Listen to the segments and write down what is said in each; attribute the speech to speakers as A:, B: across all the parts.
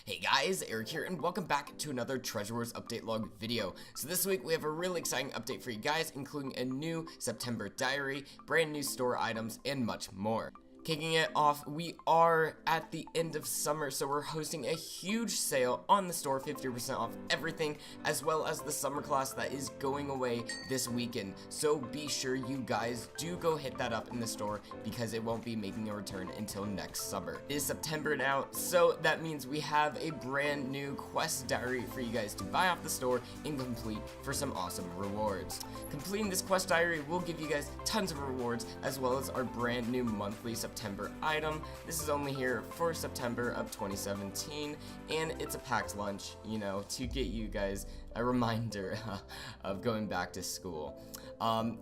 A: Hey guys, Eric here, and welcome back to another Treasure Wars update log video. So this week we have a really exciting update for you guys, including a new September diary, brand new store items, and much more. Kicking it off, we are at the end of summer, so we're hosting a huge sale on the store, 50% off everything, as well as the summer class that is going away this weekend. So be sure you guys do go hit that up in the store because it won't be making a return until next summer. It is September now, so that means we have a brand new quest diary for you guys to buy off the store and complete for some awesome rewards. Completing this quest diary will give you guys tons of rewards, as well as our brand new monthly September item. This is only here for September of 2017, and it's a packed lunch, you know, to get you guys a reminder of going back to school.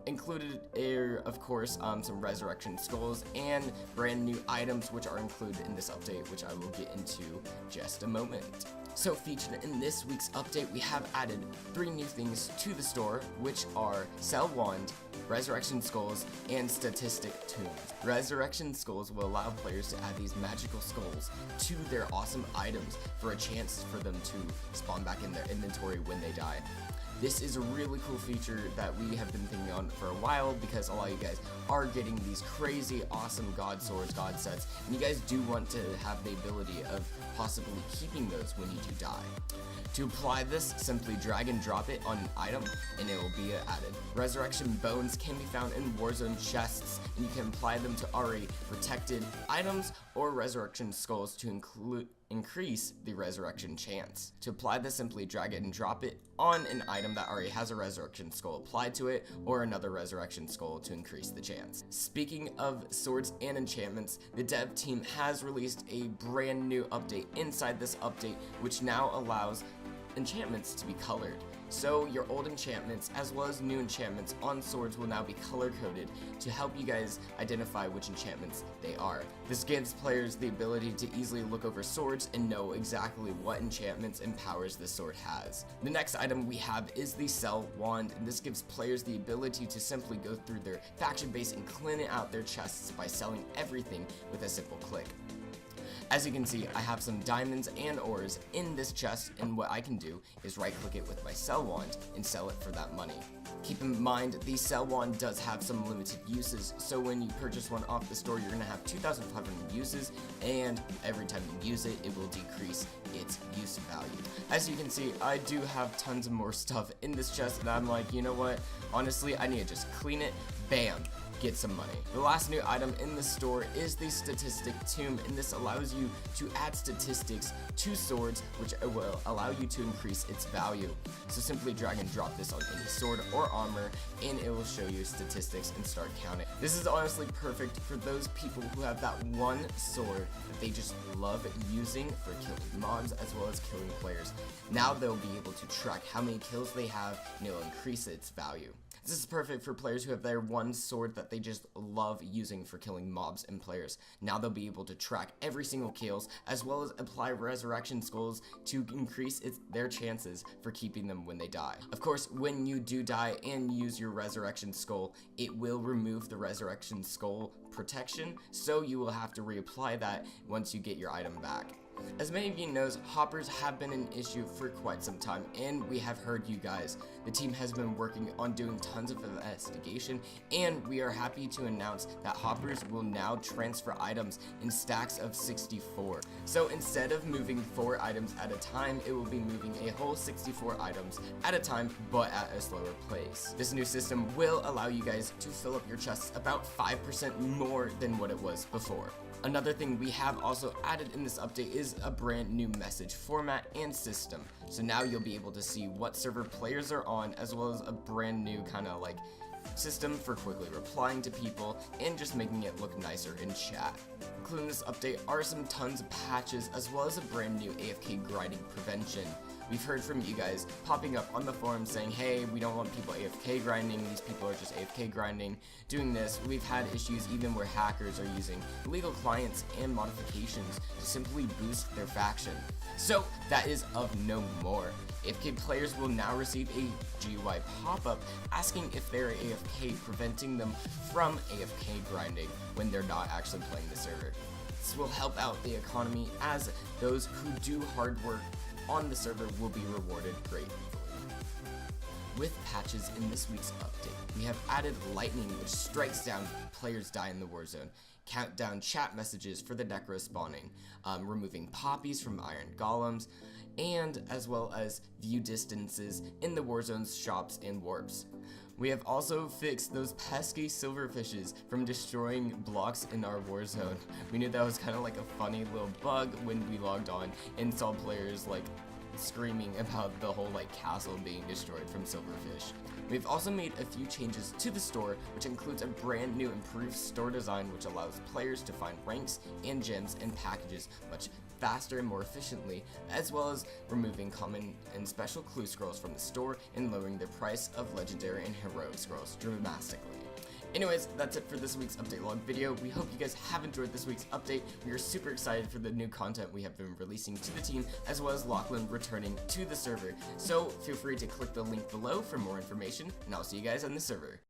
A: Included are, of course, some resurrection skulls and brand new items which are included in this update, which I will get into just a moment. So featured in this week's update, we have added 3 new things to the store, which are Sell Wand, Resurrection Skulls, and Statistic Tune. Resurrection Skulls will allow players to add these magical skulls to their awesome items for a chance for them to spawn back in their inventory when they die. This is a really cool feature that we have been thinking on for a while because a lot of you guys are getting these crazy awesome god swords, god sets, and you guys do want to have the ability of possibly keeping those when you do die. To apply this, simply drag and drop it on an item and it will be added. Resurrection bones can be found in Warzone chests, and you can apply them to already protected items or resurrection skulls to increase the resurrection chance. To apply this, simply drag it and drop it on an item that already has a resurrection skull applied to it, or another resurrection skull to increase the chance. Speaking of swords and enchantments, the dev team has released a brand new update inside this update, which now allows enchantments to be colored. So your old enchantments as well as new enchantments on swords will now be color coded to help you guys identify which enchantments they are. This gives players the ability to easily look over swords and know exactly what enchantments and powers the sword has. The next item we have is the Sell Wand, and this gives players the ability to simply go through their faction base and clean out their chests by selling everything with a simple click. As you can see, I have some diamonds and ores in this chest, and what I can do is right click it with my Sell Wand and sell it for that money. Keep in mind, the Sell Wand does have some limited uses, so when you purchase one off the store, you're going to have 2,500 uses, and every time you use it, it will decrease its use value. As you can see, I do have tons of more stuff in this chest, and I'm like, you know what, honestly, I need to just clean it, bam, get some money. The last new item in the store is the Statistic Tune, and this allows you to add statistics to swords, which will allow you to increase its value. So simply drag and drop this on any sword or armor, and it will show you statistics and start counting. This is honestly perfect for those people who have that one sword that they just love using for killing mobs as well as killing players. Now they'll be able to track how many kills they have, and it will increase its value. This is perfect for players who have their one sword that they just love using for killing mobs and players. Now they'll be able to track every single kills, as well as apply resurrection skulls to increase their chances for keeping them when they die. Of course, when you do die and use your resurrection skull, it will remove the resurrection skull protection, so you will have to reapply that once you get your item back. As many of you know, hoppers have been an issue for quite some time, and we have heard you guys. The team has been working on doing tons of investigation, and we are happy to announce that hoppers will now transfer items in stacks of 64. So instead of moving 4 items at a time, it will be moving a whole 64 items at a time, but at a slower pace. This new system will allow you guys to fill up your chests about 5% more than what it was before. Another thing we have also added in this update is a brand new message format and system. So now you'll be able to see what server players are on, as well as a brand new kind of like system for quickly replying to people and just making it look nicer in chat. Included in this update are some tons of patches, as well as a brand new AFK grinding prevention. We've heard from you guys popping up on the forum saying, hey, we don't want people AFK grinding, these people are just AFK grinding, doing this. We've had issues even where hackers are using illegal clients and modifications to simply boost their faction. So that is of no more. AFK players will now receive a GUI pop-up asking if they're AFK, preventing them from AFK grinding when they're not actually playing the server. This will help out the economy, as those who do hard work on the server will be rewarded gratefully. With patches in this week's update, we have added lightning, which strikes down players die in the warzone, countdown chat messages for the necro spawning, removing poppies from iron golems, and as well as view distances in the warzone's shops and warps. We have also fixed those pesky silverfishes from destroying blocks in our warzone. We knew that was kind of like a funny little bug when we logged on and saw players like screaming about the whole like castle being destroyed from silverfish. We've also made a few changes to the store, which includes a brand new improved store design which allows players to find ranks and gems and packages much faster and more efficiently, as well as removing common and special clue scrolls from the store and lowering the price of legendary and heroic scrolls dramatically. Anyways, that's it for this week's update log video. We hope you guys have enjoyed this week's update. We are super excited for the new content we have been releasing to the team, as well as Lachlan returning to the server. So feel free to click the link below for more information, and I'll see you guys on the server.